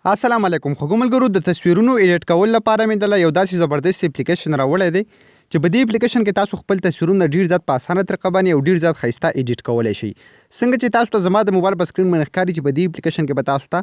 السلام علیکم. خوږو ملګرو، د تصویرونو ایډیټ کول لپاره مې دلته یو داسې زبردست اپلیکیشن راوړی دی چې په دې اپلیکیشن کې تاسو خپل تصویرونه ډیر زیات په اسانه طریقه باندې او ډیر زیات ښایسته ایډیټ کولی شئ. څنګه چې تاسو ته زما د موبایل په سکرین باندې ښکاري چې په دې اپلیکیشن کې به تاسو ته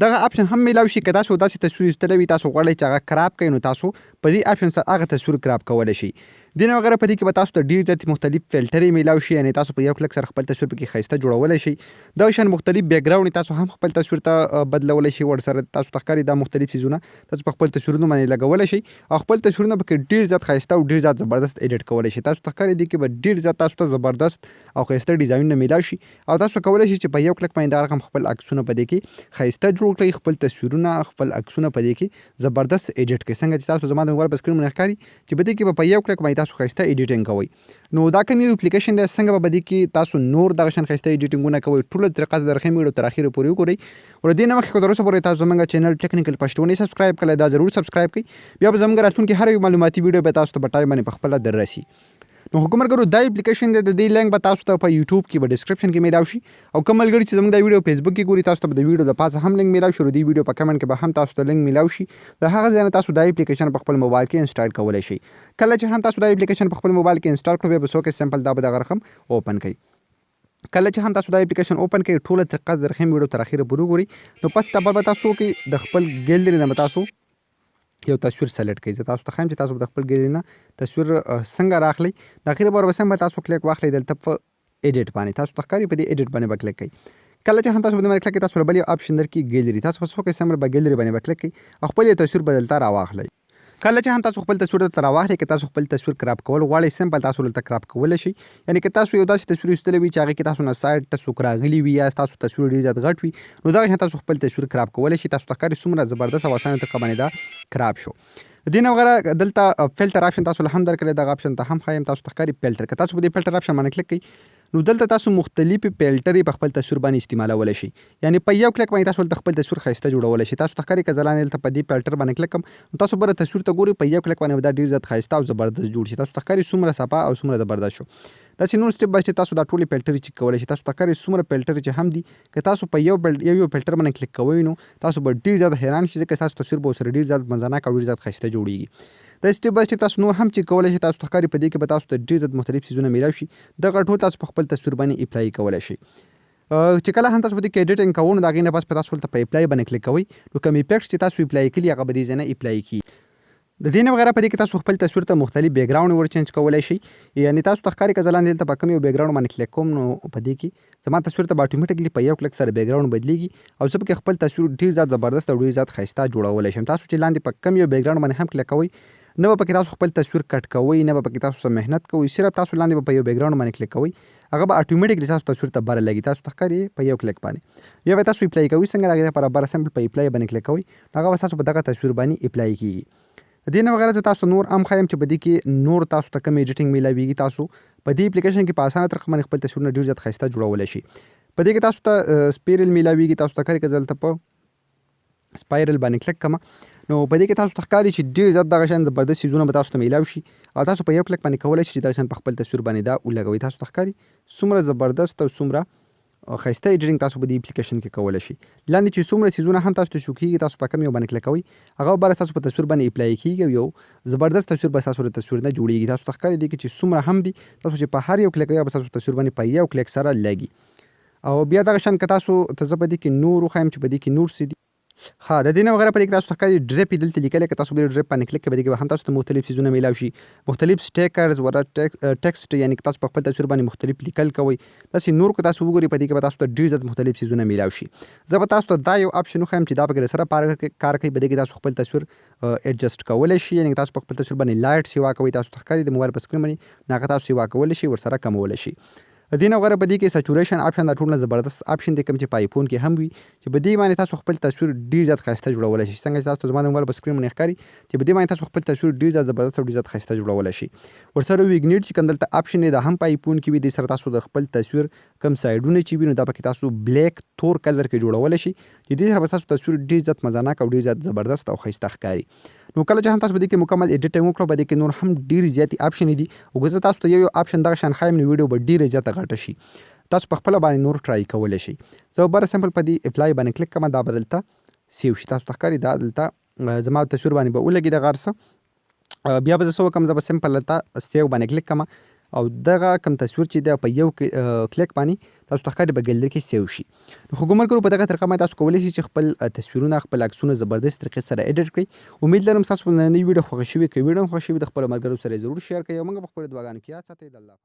دغه اپشن هم میلاو شي. که تاسو داسې تصویر ایستلی وي، تاسو غواړئ چې هغه کراپ کړئ، نو تاسو په دې اپشن سره هغه تصویر کراپ کولی شئ. دې نه وغیره په دې کې به تاسو ته ډیر زیات مختلف فلټرې میلاو شي، یعنې تاسو په یو کلک سره خپل تصویر پکې ښایسته جوړولی شئ. دغه شان مختلف بیک ګراوند تاسو هم خپل تصویر ته بدلولی شئ. ورسره تاسو ته ښکاري دا مختلف څیزونه تاسو په خپل تصویرونو باندې لګولی شئ او خپل تصویرونه پکې ډیر زیات ښایسته او ډیر زیات زبردست ایډیټ کولی شئ. تاسو ته ښکاري دې کې به ډیر زیات تاسو ته زبردست او ښایسته ډیزاینونه میلاو شي او تاسو کولی شئ چې په یو کلک باندې دا رقم خپل عکسونه په دې کې ښایسته جوړ کړئ، خپل تصویرونه خپل عکسونه په دې کې زبردست ایډیټ کړئ. څنګه چې تاسو زما د موبایل په سکرین باندې ښکاري چې په دې کې به په یو کلک باندې تاسو ښایسته ایډیټینګ کوئ. نو دا کوم یو اپلیکیشن دی، څنګه به په دې کې تاسو نور دغه شان ښایسته ایډیټینګونه کوئ، ټوله طریقه زه درښیم ویډیو تر اخره پورې وګورئ. ور دې نه مخکې که تر اوسه پورې تاسو زموږ چینل ټیکنیکل پښتو نه سبسکرایب کړی، دا ضرور سبسکرایب کړئ. بیا به زموږ راتلونکي هر یو معلوماتي ویډیو به تاسو ته په ټایم باندې په خپله در رسي. نو حکومت ګرو، دا اپلیکیشن دی، د دې لینک به تاسو ته په یوټیوب کې به ډسکرپشن کې میلاو شي او کوم ملګري چې زموږ دا ویډیو فیسبوک کې ګوري، تاسو ته به د ویډیو د پاسه هم لینک میلاو شي او د ویډیو په کمنټ کې به هم تاسو ته لینک میلاو شي. د هغه ځای نه تاسو دا اپلیکیشن په خپل موبایل کې انسټال کولی شئ. کله چې هم تاسو دا اپلیکیشن په خپل موبایل کې انسټال کړئ، بیا به څوک سمپل دا به دغه رقم اوپن کړئ. کله چې هم تاسو دا اپلیکیشن اوپن کړئ، ټوله طریقه زه درښیم ویډیو تر اخره پورې وګورئ. نو پس ټاپر به تاسو کې د خپل ګیلري نه به تاسو یو تصویر سلیکټ کړئ. زه تاسو ته ښیم چې تاسو د خپل ګیلري نه تصویر څنګه راخلئ. د اخره پر به تاسو کلیک واخلئ دلته په ایډیټ باندې، تاسو ته ښکاري په دې ایډیټ باندې به کلیک کړئ. کله چې هم تاسو په دې باندې کلیک کړئ، تاسو بل یو اپشن درکړي ګیلري، تاسو په څوک سمبل به ګیلري باندې به کلیک کړئ او خپل یو تصویر به دلته راواخلئ. کله چې هم تاسو خپل تصویر ته راواخلئ، که تاسو خپل تصویر کراپ کول غواړئ، سمپل تاسو دلته کراپ کولی شئ. یعنې که تاسو یو داسې تصویر ایستلی وي چې هغې کې تاسو نه سایډ ته څوک راغلي وي یا تاسو تصویر ډېر زیات غټ وي، نو دغه شان تاسو خپل تصویر کراپ کولی شئ. تاسو ته ښکاري څومره زبردست او اسانه طریقه باندې دا کراپ شو. دې نه وغیره دلته فلټر اپشن تاسو له هم درکړی، دغه اپشن ته هم ښایم. تاسو ته ښکاري فلټر، که تاسو په دې فلټر اپشن باندې کلیک کړئ، نو دلته تاسو مختلفې فلټرې په خپل تصویر باندې استعمالولی شئ. یعنې په یو کلیک باندې تاسو دلته خپل تصویر ښایسته جوړولی شئ. تاسو ته ښکاري که زه لاندې دلته په دې فلټر باندې کلیک کړم، نو تاسو بره تصویر ته ګورئ، په یو کلیک باندې به دا ډېر زیات ښایسته او زبردست جوړ شي. تاسو ته ښکاري څومره صفا او څومره زبردست شو. داسې نور سټپ بای سټپ تاسو دا ټولې فلټرې چیک کولی شئ. تاسو ته ښکاري څومره فلټرې چې هم دي، که تاسو په یو فلټر باندې کلیک کوئ، نو تاسو به ډېر زیات حیران شئ، ځکه ستاسو تصویر به ورسره ډېر زیات مزهناک او ډېر زیات ښایسته جوړېږي. دا سټپ بای سټپ تاسو نور هم چیک کولی شئ. تاسو ته ښکاري په دې کې به تاسو ته ډېر زیات مختلف څیزونه میلاو شي. دغه ټول تاسو په خپل تصویر باندې اپلای کولی شئ. چې کله هم تاسو په دې کې ایډیټینګ کوئ، نو د هغې نه پس تاسو دلته په اپلای باندې کلیک کوئ، نو کوم ایفیکټس چې تاسو اپلای کړي هغه به دې ځای نه اپلای کېږي. د دې نه وغیره په دې کې تاسو خپل تصویر ته مختلف بیک ګراوند ور چینج کولی شئ. یعنې تاسو ته ښکاري که زه لاندې دلته په کوم یو بیک ګراوند باندې کلیک کوم، نو په دې کې زما تصویر ته به اټومیټیکلي په یو کلیک سره بیک ګراوند بدلېږي او زه پکې خپل تصویر ډېر زیات زبردست او ډېر زیات ښایسته جوړولی شم. تاسو چې لاندې په کوم یو بیک ګراوند باندې هم کلیک کوئ، نه به پکې تاسو خپل تصویر کټ کوئ، نه به پکې تاسو څه محنت کوئ، صرف تاسو لاندې به په یو بیک ګراوند باندې کلیک کوئ، هغه به اټومیټیکلي تاسو تصویر ته بره لګي. تاسو ته ښکاري په یو کلیک باندې بیا به تاسو اپلای کوئ. څنګه د هغې لپاره بره سمپل په اپلای باندې کلیک کوئ، هغه به تاسو په دغه تصویر باندې اپلای کېږي. د دې نه وغیره زه تاسو نور هم ښایم چې په دې کې نور تاسو ته کوم ایډیټینګ میلاویږي. تاسو په دې اپلیکیشن کې په اسانه طریقه باندې خپل تصویرونه ډېر زیات ښایسته جوړولی شئ. په دې کې تاسو ته سپیرل میلاویږي. تاسو ته ښکاري که زه دلته په سپایرل باندې کلیک کړم، نو په دې کې تاسو ته ښکاري چې ډېر زیات دغه شان زبردست څیزونه به تاسو ته میلاو شي او تاسو په یو کلیک باندې کولی شئ چې دغه شان په خپل تصویر باندې دا ولګوئ. تاسو ته ښکاري څومره زبردست او څومره ښایسته ایډیټینګ تاسو په دې اپلیکیشن کې کولی شئ. لاندې چې څومره څیزونه هم تاسو ته شو کېږي، تاسو په کوم یو باندې کلیک کوئ، هغه به تاسو په تصویر باندې اپلای کېږي او یو زبردست تصویر به ستاسو د تصویر نه جوړېږي. تاسو ته ښکاري دې کې چې څومره هم دي، تاسو چې په هر یو کلیک کوئ به ستاسو تصویر باندې په یو کلیک سره لګي. او بیا دغه شان که تاسو ته زه په دې کې نور وښایم چې په دې کې نور څه دي. ها، د دې نه وغیره په دې کې تاسو ته ښکاري ډریپ یې دلته لیکلی، که تاسو په دې ډریپ باندې کلیک کوئ، په دې کې به هم تاسو ته مختلف څیزونه میلاو شي، مختلف سټیکرز ورته ټیکسټ، یعنې که تاسو په خپل تصویر باندې مختلف لیکل کوئ. داسې نور که تاسو وګورئ، په دې کې به تاسو ته ډېر زیات مختلف څیزونه میلاو شي. زه به تاسو ته دا یو اپشن وښایم چې دا پکې سره کار کوي. په دې کې تاسو خپل تصویر ایډجسټ کولی شئ، یعنې که تاسو په خپل تصویر باندې لایټ سیوا کوئ، تاسو ته ښکاري د موبایل په سکرین باندې، هغه تاسو سیوا کولی شئ، ورسره کمولی شئ. د دې نه وغیره په دې کې سچوریشن اپشن دا ټول نه زبردست اپشن دی، کوم چې په آیفون کې هم وي، چې په دې باندې تاسو خپل تصویر ډېر زیات ښایسته جوړولی شئ. څنګه چې تاسو ته زما د موبایل په سکرین باندې ښکاري چې په دې باندې تاسو خپل تصویر ډېر زیات زبردست او ډېر زیات ښایسته جوړولی شئ. ورسره ویګنیټ چې کوم دلته اپشن دی، دا هم په آیفون کې وي. دې سره تاسو د خپل تصویر کوم سایډونه چې وي، نو دا پکې تاسو بلیک تور کلر کې جوړولی شئ، چې دې سره به ستاسو تصویر ډېر زیات مزهناک او ډېر زیات زبردست او ښایسته ښکاري. نو کله چې هم تاسو په دې کې مکمل ایډیټینګ وکړو، په دې کې نور هم ډېرې زیاتې اپشنې دي. او که زه تاسو ته یو اپشن دغه شان ښایم، نو ویډیو به ډېره زیاته غټه شي. تاسو په خپله باندې نور ټرای کولی شئ. زه بره سمپل په دې اپلای باندې کلیک کوم، دا به دلته سیو شي. تاسو ته ښکاري دا دلته زما تصویر باندې به ولګي دغه هر څه. بیا به زه څه وکړم، زه به سمپل دلته سیو باندې کلیک کړم او دغه کوم تصویر چې دی په یو کلیک باندې تاسو ته ښکاري به ګیلري کې سیو شي. نو خو ګومان کوم په دغه طریقه باندې تاسو کولی شئ چې خپل تصویرونه، خپل عکسونه زبردست طریقې سره ایډیټ کړئ. امید لرم ستاسو نننۍ ویډیو خوښه شوې. که ویډیو خوښه شوې د خپلو ملګرو سره یې ضرور شیر کړئ او موږ په خپلو دعاګانو کې یاد ساتئ. د الله